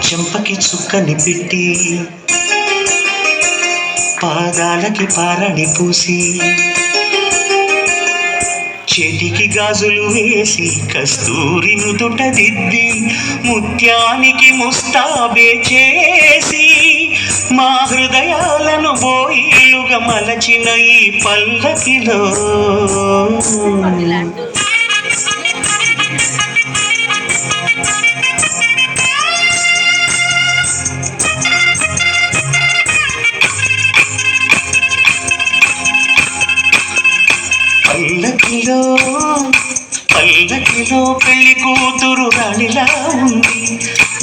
చెంపకి చుక్కని పెట్టి పాదాలకి పారని పూసి చేతికి గాజులు వేసి కస్తూరి నుదుట దిద్ది ముత్యానికి ముస్తాబే చేసి మా హృదయాలను బోయిలుగా మలచిన ఈ పల్లకిలో పల్లకిలో పల్లకిలో పెళ్లి కూతురు రాణిలా ఉంది,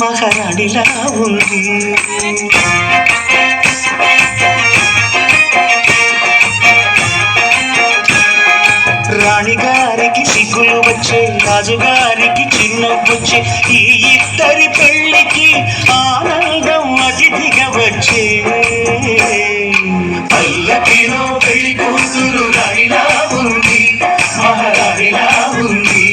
మహారాణిలా ఉంది. రాణిగారికి సిగ్గులు వచ్చే, రాజుగారికి చిన్నొచ్చే, ఈ ఇద్దరి పెళ్లికి ఆనందం అతిథిగా వచ్చే. పల్లకిలో పెళ్లి కూతురు రాణిలా ఉంది, మహారాణిలా ఉంది.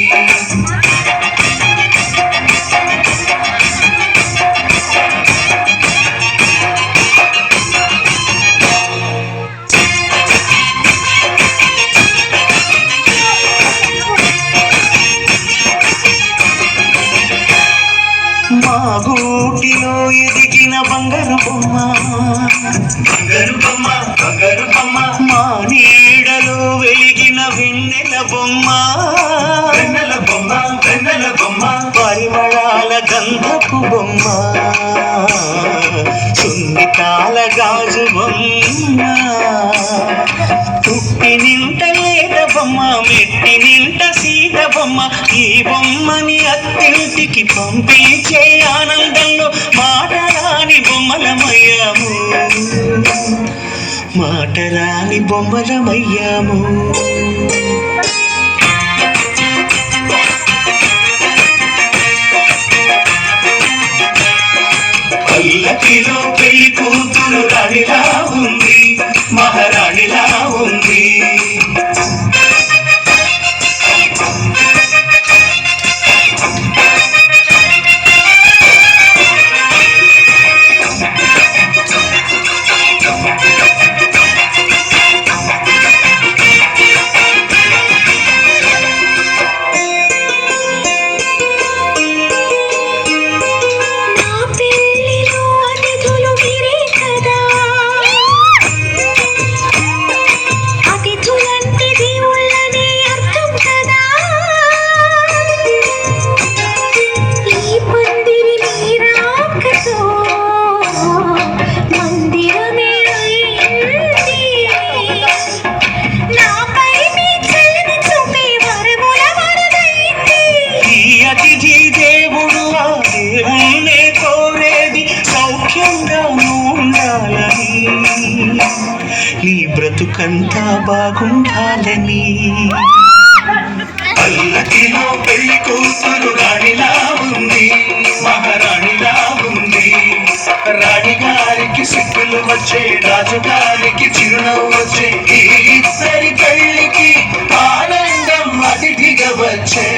మా గూటిలో ఎదిగిన బంగారు బొమ్మ, బంగారు బొమ్మ, బంగారు బొమ్మ, మా నీడలో వెలిగిన వెన్నెల బొమ్మ, వెన్నెల బొమ్మ, వెన్నెల బొమ్మ, పరిమళాల గంధపు బొమ్మ, సున్నితాల గాజు బొమ్మ, పుట్టి నింట లేత బొమ్మ, మెట్టి నింట సీత బొమ్మ. ఈ బొమ్మని అత్తింటికి పంపించే ఆనందంలో మాటరాని బొమ్మలమయ్యాము, మాటరాని బొమ్మలమయ్యాము. పల్లకిలో పెళ్లి కూతురు రాణిలా ఉంది, మహారాణిలా ఉంది. నీ బ్రతుకంతా బాగుండాలని. పల్లకిలో పెళ్లి కూతురు రాణిలా ఉంది, మహారాణిలా ఉంది. రాణిగారికి సిగ్గులు వచ్చే, రాజుగారికి చిరునవ్వు వచ్చే, ఈ ఇద్దరి పెళ్లికి ఆనందం అతిథిగా వచ్చే.